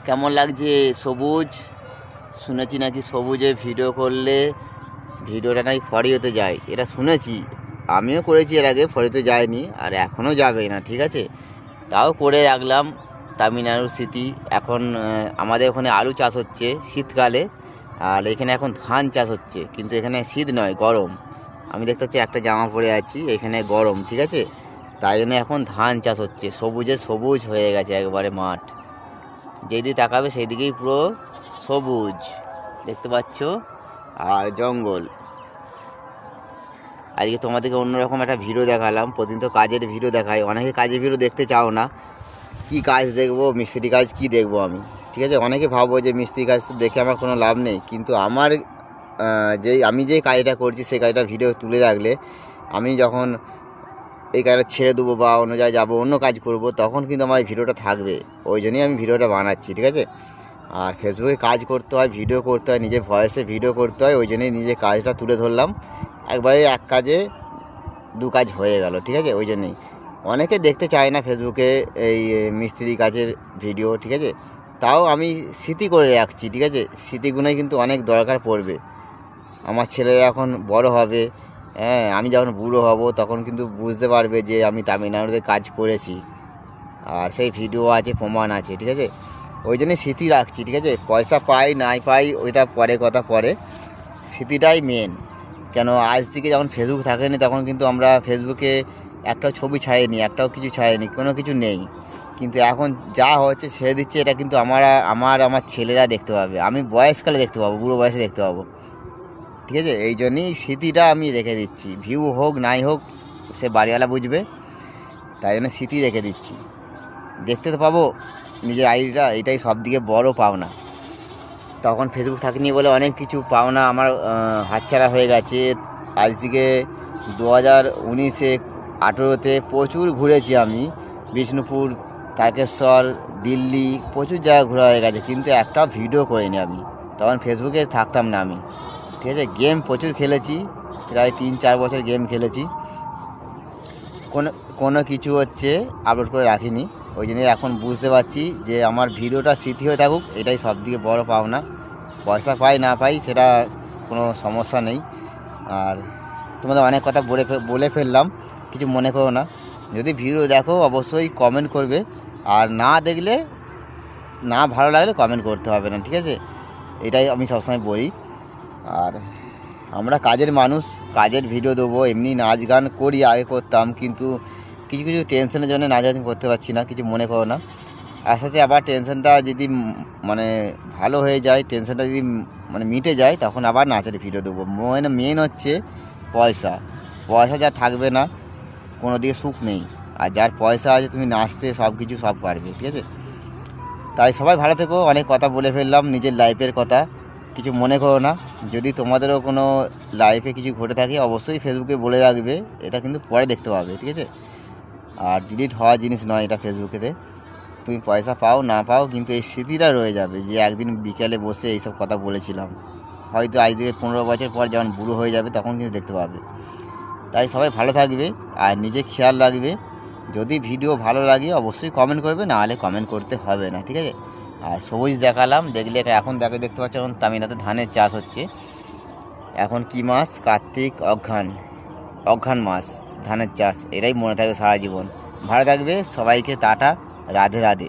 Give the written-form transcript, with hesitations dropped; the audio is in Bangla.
কেমন লাগছে সবুজ? শুনেছি নাকি সবুজে ভিডিও করলে ভিডিওটা নাকি ফরিওতে যায়, এটা শুনেছি। আমিও করেছি এর আগে, ফরিওতে যায়নি আর এখনও যাবে না, ঠিক আছে। তাও করে রাখলাম তামিলনাড়ুর স্মৃতি। এখন আমাদের ওখানে আলু চাষ হচ্ছে শীতকালে, আর এখানে এখন ধান চাষ হচ্ছে, কিন্তু এখানে শীত নয়, গরম। আমি দেখতে পাচ্ছি একটা জামা পরে আছি, এখানে গরম, ঠিক আছে। তাই জন্য এখন ধান চাষ হচ্ছে, সবুজে সবুজ হয়ে গেছে একবারে মাঠ। যেদিকে তাকাবে সেই দিকেই পুরো সবুজ দেখতে পাচ্ছ, আর জঙ্গল। আজকে তোমাদেরকে অন্যরকম একটা ভিডিও দেখালাম। প্রতিদিন তো কাজের ভিডিও দেখাই, অনেকে কাজের ভিডিও দেখতে চাও না। কি কাজ দেখবো, মিস্ত্রি কাজ কি দেখবো আমি, ঠিক আছে। অনেকে ভাবো যে মিস্ত্রি কাজ দেখে আমার কোনো লাভ নেই, কিন্তু আমার আমি যে কাজটা করছি সেই কাজটা ভিডিও তুলে রাখলে আমি যখন এই কাজটা ছেড়ে দেবো বা অন্য জায়গায় যাবো, অন্য কাজ করব, তখন কিন্তু আমার এই ভিডিওটা থাকবে। ওই জন্যই আমি ভিডিওটা বানাচ্ছি, ঠিক আছে। আর ফেসবুকে কাজ করতে হয়, ভিডিও করতে হয়, নিজের ভয়েসে ভিডিও করতে হয়, ওই জন্যই নিজের কাজটা তুলে ধরলাম। একবারে এক কাজে দু কাজ হয়ে গেল, ঠিক আছে। ওই জন্যই অনেকে দেখতে চায় না ফেসবুকে এই মিস্ত্রি কাজের ভিডিও, ঠিক আছে। তাও আমি স্মৃতি করে রাখছি, ঠিক আছে। স্মৃতিগুলোই কিন্তু অনেক দরকার পড়বে। আমার ছেলেরা এখন বড় হবে, হ্যাঁ, আমি যখন বুড়ো হব তখন কিন্তু বুঝতে পারবে যে আমি তামিলনাড়ুতে কাজ করেছি, আর সেই ভিডিও আছে, প্রমাণ আছে, ঠিক আছে। ওই জন্যই স্মৃতি রাখছি, ঠিক আছে। পয়সা পাই নাই পাই ওইটা পরে কথা, পরে স্মৃতিটাই মেন। কেন আজ থেকে যখন ফেসবুক থাকেনি তখন কিন্তু আমরা ফেসবুকে একটাও ছবি ছাড়িনি, একটাও কিছু ছাড়িনি, কোনো কিছু নেই। কিন্তু এখন যা হচ্ছে ছেড়ে দিচ্ছে, এটা কিন্তু আমার ছেলেরা দেখতে পাবে, আমি বয়সকালে দেখতে পাবো, বুড়ো বয়সে দেখতে পাবো, ঠিক আছে। এই জন্যই স্মৃতিটা আমি রেখে দিচ্ছি, ভিউ হোক নাই হোক সে বাড়িওয়ালা বুঝবে, তাই জন্য স্মৃতি রেখে দিচ্ছি। দেখতে তো পাবো নিজের আইডিটা, এটাই সব থেকে বড়ো পাওনা। তখন ফেসবুক থাকেনি বলে অনেক কিছু পাওনা আমার হাতছাড়া হয়ে গেছে। আজ থেকে 2019-এ 18-তে প্রচুর ঘুরেছি আমি, বিষ্ণুপুর, তারকেশ্বর, দিল্লি, প্রচুর জায়গা ঘোরা হয়ে গেছে, কিন্তু একটাও ভিডিও করিনি আমি। তখন ফেসবুকে থাকতাম না আমি, ঠিক আছে। গেম প্রচুর খেলেছি, প্রায় 3-4 বছর গেম খেলেছি, কোনো কোনো কিছু হচ্ছে আপলোড করে রাখিনি। ওই জন্যই এখন বুঝতে পারছি যে আমার ভিডিওটা স্মৃতি হয়ে থাকুক, এটাই সবথেকে বড় পাওনা। পয়সা পাই না পাই সেটা কোনো সমস্যা নেই। আর তোমাদের অনেক কথা বলে ফেললাম, কিছু মনে করো না। যদি ভিডিও দেখো অবশ্যই কমেন্ট করবে, আর না দেখলে, না ভালো লাগলে কমেন্ট করতে হবে না, ঠিক আছে। এটাই আমি সবসময় বলি। আর আমরা কাজের মানুষ, কাজের ভিডিও দেবো, এমনি নাচ গান করি, আগে করতাম, কিন্তু কিছু কিছু টেনশনের জন্য নাচ গান করতে পারছি না, কিছু মনে করো না। আর সাথে আবার টেনশনটা যদি মানে ভালো হয়ে যায়, টেনশনটা যদি মানে মিটে যায়, তখন আবার নাচের ভিডিও দেবো। মানে মেন হচ্ছে পয়সা। পয়সা যা থাকবে না, কোনো দিকে সুখ নেই। আর যার পয়সা আছে তুমি নাচতে সব কিছু সব পারবে, ঠিক আছে। তাই সবাই ভালো থেকো। অনেক কথা বলে ফেললাম, নিজের লাইফের কথা, কিছু মনে করো না। যদি তোমাদেরও কোনো লাইফে কিছু ঘটে থাকে অবশ্যই ফেসবুকে বলে রাখবে, এটা কিন্তু পরে দেখতে পাবে, ঠিক আছে। আর ডিলিট হওয়া জিনিস নয় এটা ফেসবুকেতে। তুমি পয়সা পাও না পাও, কিন্তু এই স্মৃতিটা রয়ে যাবে যে একদিন বিকেলে বসে এইসব কথা বলেছিলাম। হয়তো আজ থেকে 15 বছর পর যখন বুড়ো হয়ে যাবে তখন কিন্তু দেখতে পাবে। তাই সবাই ভালো থাকবে আর নিজে খেয়াল রাখবে। যদি ভিডিও ভালো লাগে অবশ্যই কমেন্ট করবে, না হলে কমেন্ট করতে হবে না, ঠিক আছে। আর সবুজ দেখালাম, দেখলে এখন দেখতে পাচ্ছ এখন তামিলনাড়ুতে ধানের চাষ হচ্ছে। এখন কি মাস? কার্তিক, অঘ্রান, অঘ্রান মাস ধানের চাষ। এটাই মনে থাকে সারা জীবন। ভালো থাকবে, সবাইকে টাটা, রাধে রাধে।